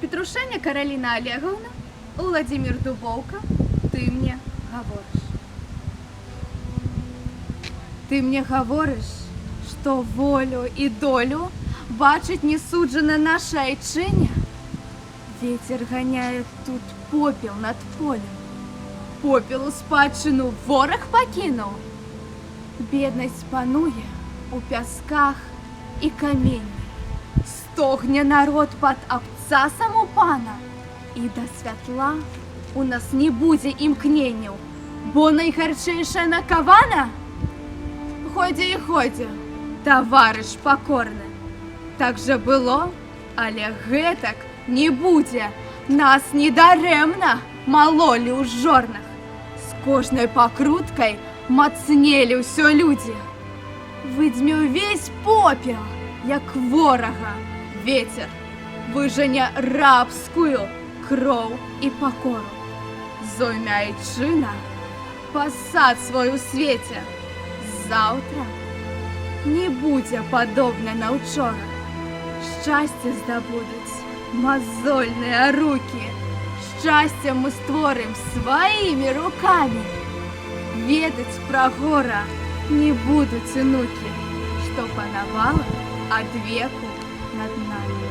Петрушеня Каролина Олеговна, Владимир Дубовка, ты мне говоришь. Ты мне говоришь, что волю и долю бачить не суджено наша айчиня. Ветер гоняет тут попел над полем. Попелу спадщину ворог покинул. Бедность пануе у пясках и каменей. Стогне народ под абцасом у пана. І до святла у нас не буде імкненню, бо найгарчейша накована. Ході і ході, товариш покорний. Так же было, але гэтак не будзе. Нас недаремна мололи у жорнах. С кожной покруткой мацнели ўсё люди. Выдзьме увесь попел, як ворага. Ветер выжене рабскую кроў і покору. Зойме айчына пасад свой у свеце. Завтра не будзе падобна на учора. Шчасце здабудуць мазольныя руки. Шчасце мы створым сваімі руками. Ведаць пра гора не будуць унукі, што панавала ад веку над нами.